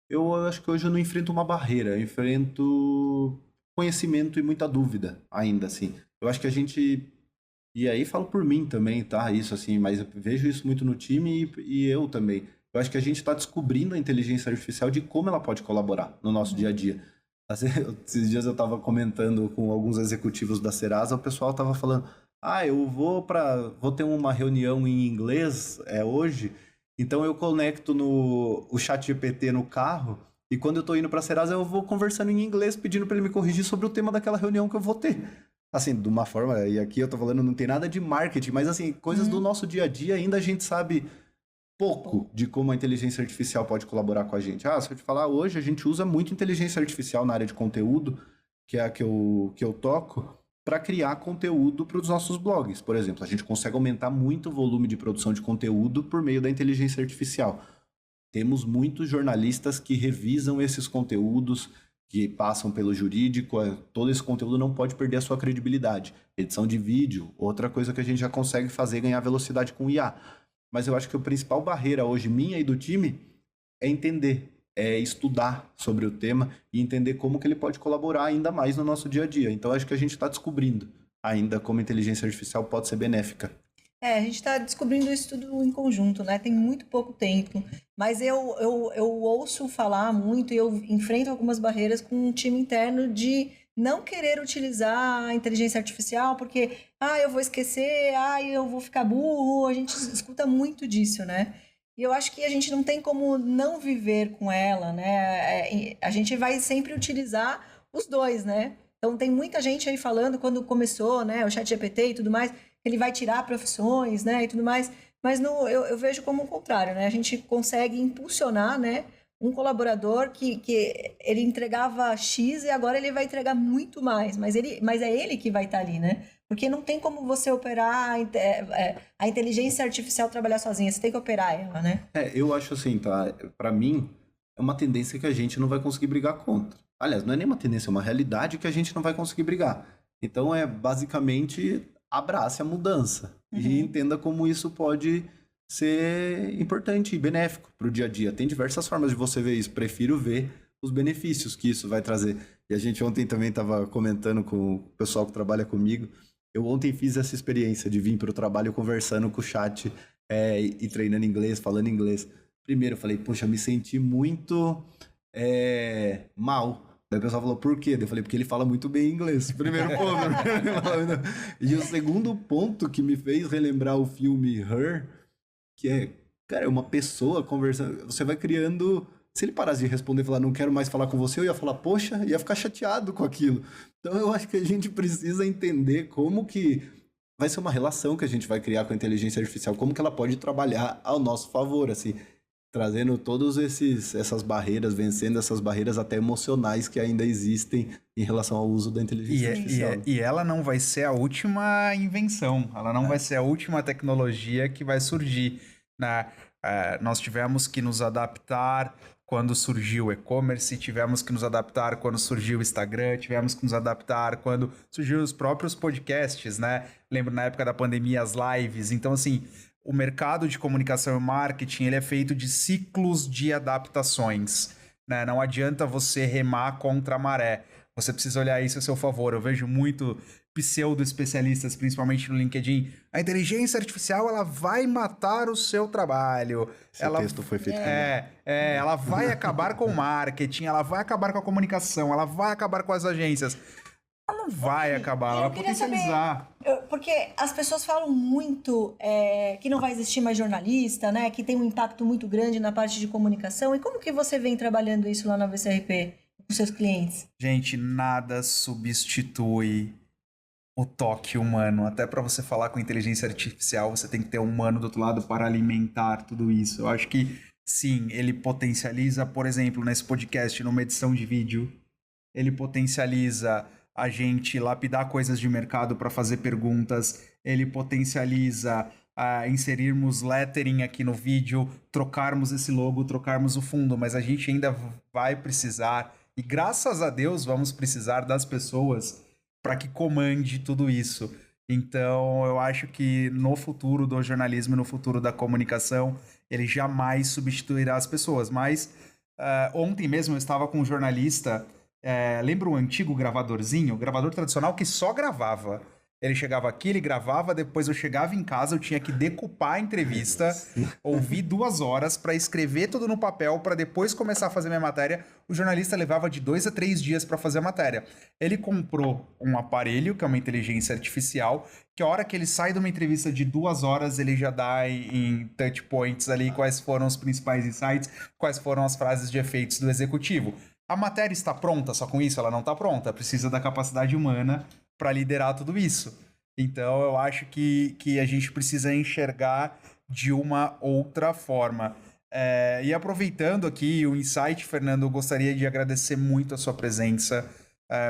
Eu acho que hoje eu não enfrento uma barreira, eu enfrento conhecimento e muita dúvida ainda, assim. Eu acho que a gente... E aí falo por mim também, tá? Isso, assim, mas eu vejo isso muito no time e eu também. Eu acho que a gente está descobrindo a inteligência artificial de como ela pode colaborar no nosso dia a dia. Esses dias eu estava comentando com alguns executivos da Serasa, o pessoal estava falando, eu vou ter uma reunião em inglês hoje, então eu conecto o ChatGPT no carro e quando eu estou indo para a Serasa eu vou conversando em inglês pedindo para ele me corrigir sobre o tema daquela reunião que eu vou ter. Assim, de uma forma, e aqui eu tô falando, não tem nada de marketing, mas assim, coisas do nosso dia a dia ainda a gente sabe pouco de como a inteligência artificial pode colaborar com a gente. Se eu te falar, hoje a gente usa muito inteligência artificial na área de conteúdo, que é a que eu toco, para criar conteúdo para os nossos blogs. Por exemplo, a gente consegue aumentar muito o volume de produção de conteúdo por meio da inteligência artificial. Temos muitos jornalistas que revisam esses conteúdos, que passam pelo jurídico, todo esse conteúdo não pode perder a sua credibilidade. Edição de vídeo, outra coisa que a gente já consegue fazer é ganhar velocidade com IA. Mas eu acho que a principal barreira hoje, minha e do time, é entender, é estudar sobre o tema e entender como que ele pode colaborar ainda mais no nosso dia a dia. Então, acho que a gente está descobrindo ainda como a inteligência artificial pode ser benéfica. A gente está descobrindo isso tudo em conjunto, né? Tem muito pouco tempo. Mas eu ouço falar muito e eu enfrento algumas barreiras com um time interno de não querer utilizar a inteligência artificial porque, eu vou esquecer, eu vou ficar burro. A gente escuta muito disso, né? E eu acho que a gente não tem como não viver com ela, né? A gente vai sempre utilizar os dois, né? Então, tem muita gente aí falando, quando começou, né, o ChatGPT e tudo mais, ele vai tirar profissões, né, e tudo mais, mas eu vejo como o contrário, né, a gente consegue impulsionar, né, um colaborador que ele entregava X e agora ele vai entregar muito mais, mas é ele que vai estar ali, né, porque não tem como você operar a inteligência artificial trabalhar sozinha, você tem que operar ela, né. Eu acho assim, tá, pra mim, é uma tendência que a gente não vai conseguir brigar contra. Aliás, não é nem uma tendência, é uma realidade que a gente não vai conseguir brigar. Então, basicamente, abrace a mudança e entenda como isso pode ser importante e benéfico para o dia a dia. Tem diversas formas de você ver isso. Prefiro ver os benefícios que isso vai trazer. E a gente ontem também estava comentando com o pessoal que trabalha comigo. Eu ontem fiz essa experiência de vir para o trabalho conversando com o chat e treinando inglês, falando inglês. Primeiro eu falei, poxa, me senti muito mal. Daí o pessoal falou, por quê? Eu falei, porque ele fala muito bem inglês. Primeiro ponto. E o segundo ponto que me fez relembrar o filme Her, que é, cara, uma pessoa conversando. Você vai criando. Se ele parasse de responder e falar, não quero mais falar com você, eu ia falar, poxa, ia ficar chateado com aquilo. Então eu acho que a gente precisa entender como que vai ser uma relação que a gente vai criar com a inteligência artificial, como que ela pode trabalhar ao nosso favor, assim, trazendo todas essas barreiras, vencendo essas barreiras até emocionais que ainda existem em relação ao uso da inteligência artificial. E ela não vai ser a última invenção, ela não vai ser a última tecnologia que vai surgir, né? Nós tivemos que nos adaptar quando surgiu o e-commerce, tivemos que nos adaptar quando surgiu o Instagram, tivemos que nos adaptar quando surgiu os próprios podcasts, né? Lembro na época da pandemia as lives. Então, assim, o mercado de comunicação e marketing, ele é feito de ciclos de adaptações, né? Não adianta você remar contra a maré. Você precisa olhar isso a seu favor. Eu vejo muito pseudo-especialistas, principalmente no LinkedIn. A inteligência artificial, ela vai matar o seu trabalho. Esse texto foi feito ela vai acabar com o marketing, ela vai acabar com a comunicação, ela vai acabar com as agências. Ela não vai acabar, ela vai potencializar. Porque as pessoas falam muito que não vai existir mais jornalista, né? Que tem um impacto muito grande na parte de comunicação. E como que você vem trabalhando isso lá na VCRP com seus clientes? Gente, nada substitui o toque humano. Até para você falar com inteligência artificial, você tem que ter um humano do outro lado para alimentar tudo isso. Eu acho que, sim, ele potencializa, por exemplo, nesse podcast, numa edição de vídeo, ele potencializa a gente lapidar coisas de mercado para fazer perguntas, ele potencializa inserirmos lettering aqui no vídeo, trocarmos esse logo, trocarmos o fundo, mas a gente ainda vai precisar, e graças a Deus vamos precisar das pessoas para que comande tudo isso. Então, eu acho que no futuro do jornalismo e no futuro da comunicação, ele jamais substituirá as pessoas. Mas ontem mesmo eu estava com um jornalista, lembra um antigo gravadorzinho? Gravador tradicional que só gravava. Ele chegava aqui, ele gravava, depois eu chegava em casa, eu tinha que decupar a entrevista, ouvir 2 horas para escrever tudo no papel, para depois começar a fazer minha matéria. O jornalista levava de 2 a 3 dias para fazer a matéria. Ele comprou um aparelho, que é uma inteligência artificial, que a hora que ele sai de uma entrevista de 2 horas, ele já dá em touch points ali quais foram os principais insights, quais foram as frases de efeitos do executivo. A matéria está pronta, só com isso ela não está pronta. Precisa da capacidade humana para liderar tudo isso. Então, eu acho que a gente precisa enxergar de uma outra forma. E aproveitando aqui o insight, Fernando, eu gostaria de agradecer muito a sua presença.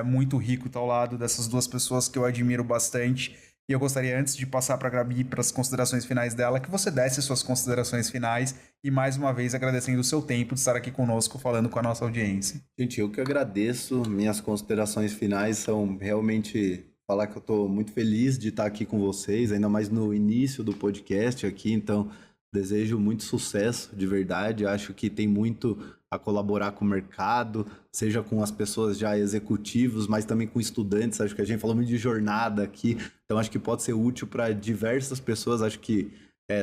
Muito rico estar ao lado dessas 2 pessoas que eu admiro bastante. E eu gostaria, antes de passar para a Gabi, para as considerações finais dela, que você desse suas considerações finais e, mais uma vez, agradecendo o seu tempo de estar aqui conosco, falando com a nossa audiência. Gente, eu que agradeço. Minhas considerações finais são realmente falar que eu estou muito feliz de estar aqui com vocês, ainda mais no início do podcast aqui, então desejo muito sucesso, de verdade. Acho que tem muito a colaborar com o mercado, seja com as pessoas já executivos, mas também com estudantes. Acho que a gente falou muito de jornada aqui, então acho que pode ser útil para diversas pessoas. Acho que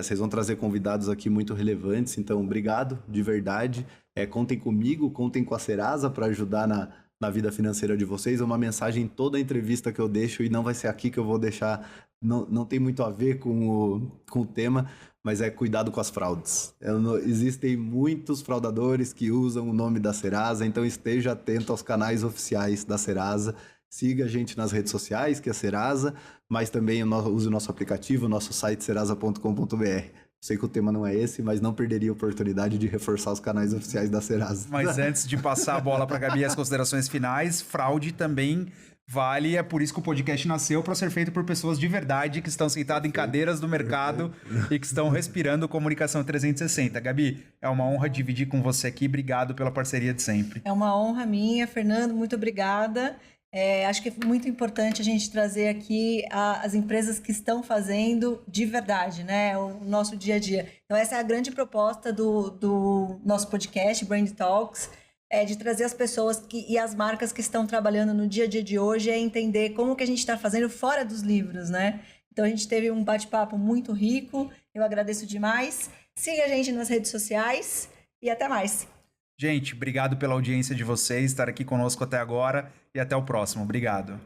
vocês vão trazer convidados aqui muito relevantes, então obrigado, de verdade. Contem comigo, contem com a Serasa para ajudar na vida financeira de vocês. É uma mensagem em toda a entrevista que eu deixo, e não vai ser aqui que eu vou deixar, não tem muito a ver com o tema, mas é cuidado com as fraudes. Existem muitos fraudadores que usam o nome da Serasa, então esteja atento aos canais oficiais da Serasa. Siga a gente nas redes sociais, que é Serasa, mas também use o nosso aplicativo, o nosso site serasa.com.br. Sei que o tema não é esse, mas não perderia a oportunidade de reforçar os canais oficiais da Serasa. Mas antes de passar a bola para a Gabi, as considerações finais, fraude também vale. É por isso que o podcast nasceu, para ser feito por pessoas de verdade que estão sentadas em cadeiras do mercado e que estão respirando comunicação 360. Gabi, é uma honra dividir com você aqui. Obrigado pela parceria de sempre. É uma honra minha, Fernando. Muito obrigada. Acho que é muito importante a gente trazer aqui as empresas que estão fazendo de verdade, né, o nosso dia a dia. Então, essa é a grande proposta do nosso podcast, Brand Talks. de trazer as pessoas e as marcas que estão trabalhando no dia a dia de hoje, é entender como que a gente está fazendo fora dos livros, né? Então a gente teve um bate-papo muito rico, eu agradeço demais. Siga a gente nas redes sociais e até mais. Gente, obrigado pela audiência de vocês, estar aqui conosco até agora e até o próximo. Obrigado.